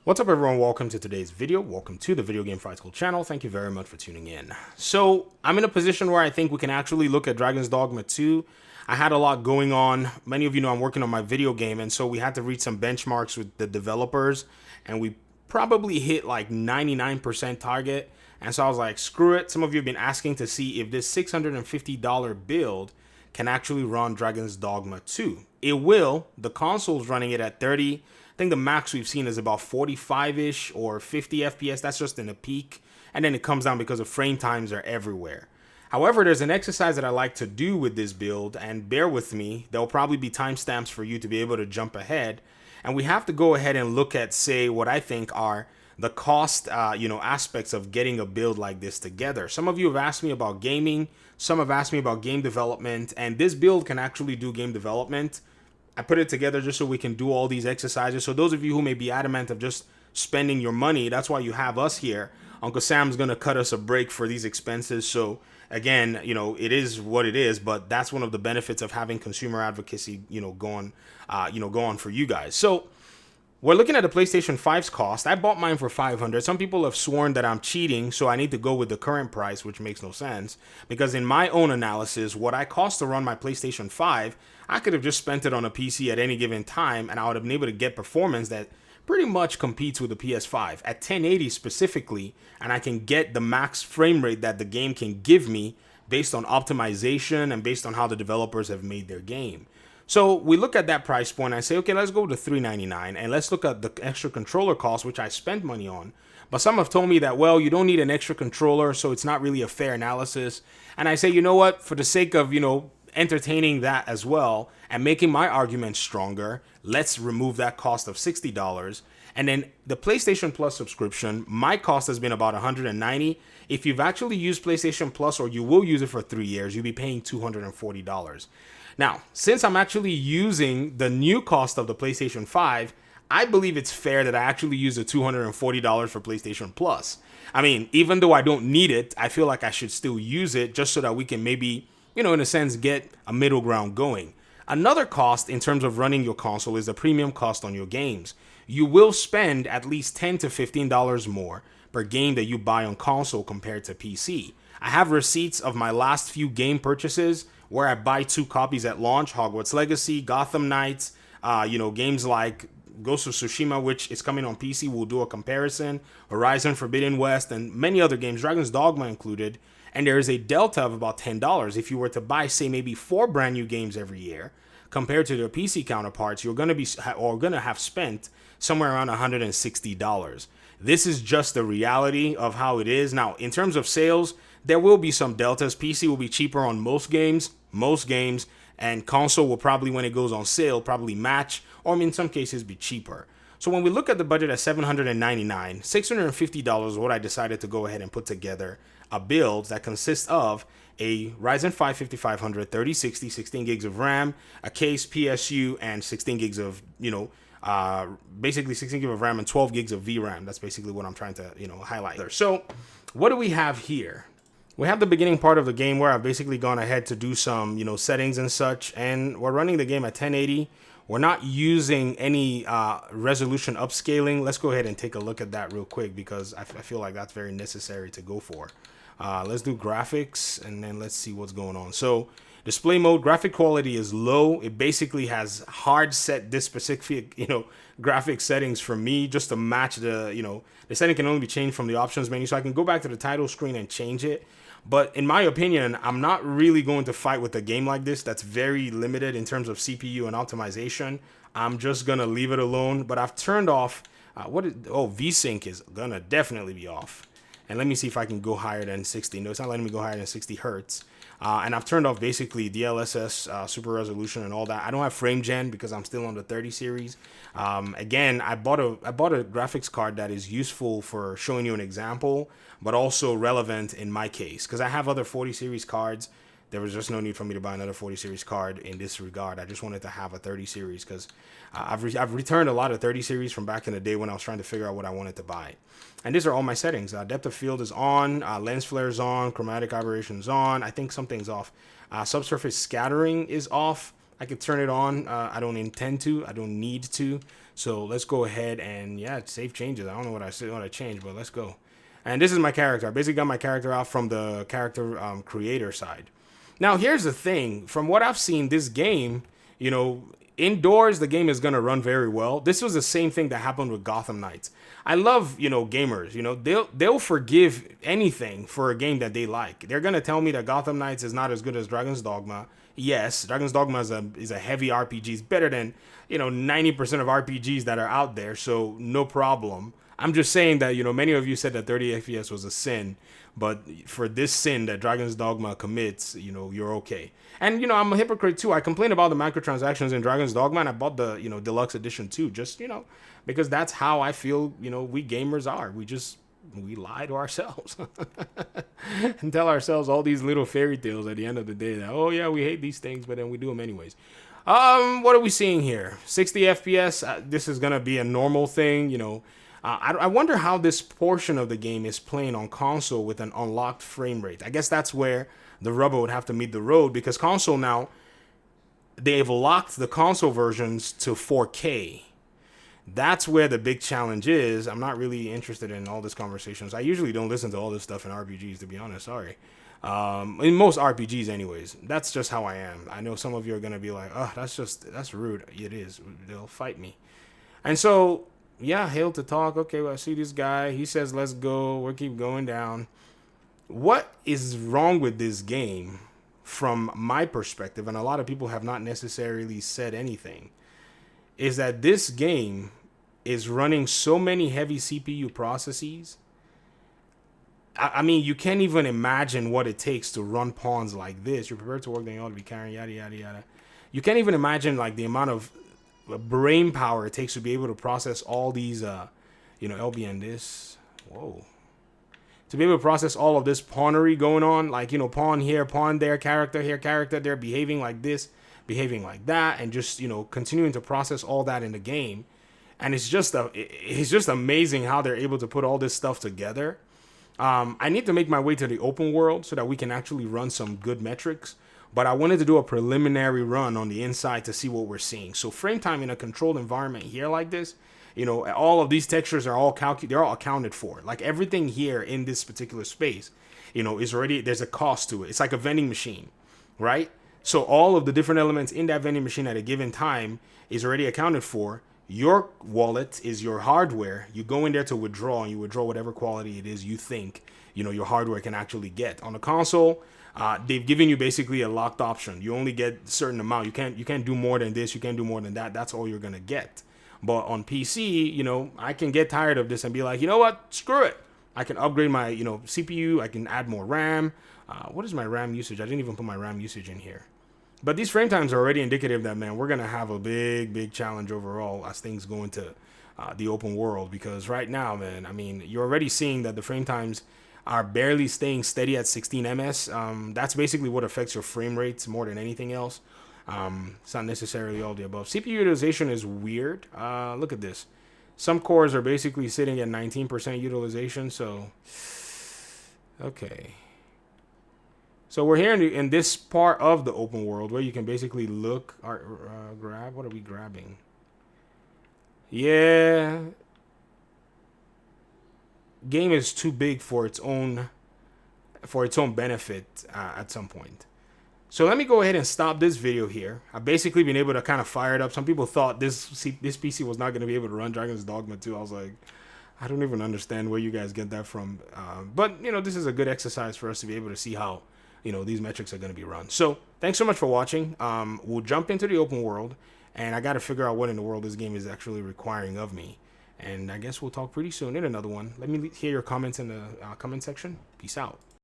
What's up, everyone? Welcome to today's video. Welcome to the Video Game Fight School channel. Thank you very much for tuning in. So I'm in a position where I think we can actually look at Dragon's Dogma 2. I had a lot going on. Many of you know I'm working on my video game, and so we had to reach some benchmarks with the developers, and we probably hit like 99% target. And so I was like, screw it. Some of you have been asking to see if this $650 build can actually run Dragon's Dogma 2. It will. The console's running it at 30. I think the max we've seen is about 45-ish or 50 FPS. That's just in a peak. And then it comes down because the frame times are everywhere. However, there's an exercise that I like to do with this build, and bear with me. There'll probably be timestamps for you to be able to jump ahead. And we have to go ahead and look at, say, what I think are the cost, aspects of getting a build like this together. Some of you have asked me about gaming. Some have asked me about game development. And this build can actually do game development. I put it together just so we can do all these exercises. So those of you who may be adamant of just spending your money, that's why you have us here. Uncle Sam's going to cut us a break for these expenses. So again, it is what it is, but that's one of the benefits of having consumer advocacy, going for you guys. So we're looking at the PlayStation 5's cost. I bought mine for $500. Some people have sworn that I'm cheating, so I need to go with the current price, which makes no sense. Because in my own analysis, what I cost to run my PlayStation 5, I could have just spent it on a PC at any given time, and I would have been able to get performance that pretty much competes with the PS5 at 1080 specifically, and I can get the max frame rate that the game can give me based on optimization and based on how the developers have made their game. So we look at that price point and I say, okay, let's go to $399 and let's look at the extra controller cost, which I spent money on. But some have told me that, well, you don't need an extra controller, so it's not really a fair analysis. And I say, you know what, for the sake of, entertaining that as well and making my argument stronger, let's remove that cost of $60. And then the PlayStation Plus subscription, my cost has been about $190. If you've actually used PlayStation Plus or you will use it for 3 years, you'll be paying $240. Now, since I'm actually using the new cost of the PlayStation 5, I believe it's fair that I actually use the $240 for PlayStation Plus. I mean, even though I don't need it, I feel like I should still use it just so that we can maybe, in a sense, get a middle ground going. Another cost in terms of running your console is the premium cost on your games. You will spend at least $10 to $15 more per game that you buy on console compared to PC. I have receipts of my last few game purchases where I buy 2 copies at launch, Hogwarts Legacy, Gotham Knights, games like Ghost of Tsushima, which is coming on PC, we'll do a comparison, Horizon Forbidden West, and many other games, Dragon's Dogma included, and there is a delta of about $10. If you were to buy, say, maybe 4 brand new games every year, compared to their PC counterparts, you're going to have spent somewhere around $160. This is just the reality of how it is. Now, in terms of sales, there will be some deltas. PC will be cheaper on most games, and console will probably, when it goes on sale, probably match, or in some cases be cheaper. So when we look at the budget at $799, $650 is what I decided to go ahead and put together a build that consists of a Ryzen 5 5500 3060, 16 gigs of RAM, a case, PSU, and 16 gigs of, basically 16 gigs of RAM and 12 gigs of VRAM. That's basically what I'm trying to, highlight. So what do we have here? We have the beginning part of the game where I've basically gone ahead to do some, settings and such, and we're running the game at 1080. We're not using any resolution upscaling. Let's go ahead and take a look at that real quick because I feel like that's very necessary to go for. Let's do graphics and then let's see what's going on. So display mode, graphic quality is low. It basically has hard set this specific, graphic settings for me just to match the setting can only be changed from the options menu. So I can go back to the title screen and change it. But in my opinion, I'm not really going to fight with a game like this that's very limited in terms of CPU and optimization. I'm just going to leave it alone. But I've turned off, VSync is going to definitely be off. And let me see if I can go higher than 60. No, it's not letting me go higher than 60 hertz. And I've turned off basically DLSS, super resolution and all that. I don't have frame gen because I'm still on the 30 series. Again, I bought a graphics card that is useful for showing you an example, but also relevant in my case because I have other 40 series cards. There was just no need for me to buy another 40 series card in this regard. I just wanted to have a 30 series because I've returned a lot of 30 series from back in the day when I was trying to figure out what I wanted to buy. And these are all my settings. Depth of field is on, lens flare is on, chromatic aberration is on. I think something's off. Subsurface scattering is off. I could turn it on. I don't intend to. I don't need to. So let's go ahead and, yeah, save changes. I don't know what I changed, but let's go. And this is my character. I basically got my character out from the character creator side. Now, here's the thing. From what I've seen, this game, you know, indoors, the game is going to run very well. This was the same thing that happened with Gotham Knights. I love, you know, gamers, you know, they'll forgive anything for a game that they like. They're going to tell me that Gotham Knights is not as good as Dragon's Dogma. Yes, Dragon's Dogma is a heavy RPG. It's better than, you know, 90% of RPGs that are out there. So no problem. I'm just saying that, you know, many of you said that 30 FPS was a sin, but for this sin that Dragon's Dogma commits, you know, you're okay. And, you know, I'm a hypocrite too. I complain about the microtransactions in Dragon's Dogma, and I bought the, you know, deluxe edition too, just, you know, because that's how I feel, you know, we gamers are. We lie to ourselves and tell ourselves all these little fairy tales at the end of the day that, oh yeah, we hate these things, but then we do them anyways. What are we seeing here? 60 FPS. This is going to be a normal thing, you know. I wonder how this portion of the game is playing on console with an unlocked frame rate. I guess that's where the rubber would have to meet the road, because console now, they've locked the console versions to 4K. That's where the big challenge is. I'm not really interested in all these conversations. I usually don't listen to all this stuff in RPGs, to be honest. Sorry. In most RPGs anyways. That's just how I am. I know some of you are going to be like, oh, that's rude. It is. They'll fight me. And so, yeah, hail to talk. Okay, well, I see this guy. He says, let's go. We'll keep going down. What is wrong with this game from my perspective, and a lot of people have not necessarily said anything, is that this game is running so many heavy CPU processes. I mean, you can't even imagine what it takes to run pawns like this. You're prepared to work, then you ought to be carrying, yada, yada, yada. You can't even imagine, like, the amount of brain power it takes to be able to process all these, you know, LBN this. Whoa. To be able to process all of this pawnery going on, like, you know, pawn here, pawn there, character here, character there, behaving like this, behaving like that, and just, you know, continuing to process all that in the game. And it's just amazing how they're able to put all this stuff together. I need to make my way to the open world so that we can actually run some good metrics, but I wanted to do a preliminary run on the inside to see what we're seeing. So frame time in a controlled environment here like this, you know, all of these textures are all they're all accounted for. Like everything here in this particular space, you know, is already, there's a cost to it. It's like a vending machine, right? So all of the different elements in that vending machine at a given time is already accounted for. Your wallet is your hardware. You go in there to withdraw, and you withdraw whatever quality it is you think, you know, your hardware can actually get. On the console, they've given you basically a locked option. You only get a certain amount. You can't do more than this. You can't do more than that. That's all you're gonna get. But on PC, you know, I can get tired of this and be like, you know what? Screw it. I can upgrade my, you know, CPU. I can add more RAM. What is my RAM usage? I didn't even put my RAM usage in here. But these frame times are already indicative that, man, we're going to have a big challenge overall as things go into the open world. Because right now, man, I mean, you're already seeing that the frame times are barely staying steady at 16 ms. That's basically what affects your frame rates more than anything else. It's not necessarily all the above. CPU utilization is weird. Look at this. Some cores are basically sitting at 19% utilization. So, okay. So we're here in this part of the open world where you can basically look or grab. What are we grabbing? Yeah. Game is too big for its own benefit at some point. So let me go ahead and stop this video here. I've basically been able to kind of fire it up. Some people thought this PC was not going to be able to run Dragon's Dogma 2. I was like, I don't even understand where you guys get that from. But, you know, this is a good exercise for us to be able to see how, you know, these metrics are going to be run. So thanks so much for watching. We'll jump into the open world, and I got to figure out what in the world this game is actually requiring of me. And I guess we'll talk pretty soon in another one. Let me hear your comments in the comment section. Peace out.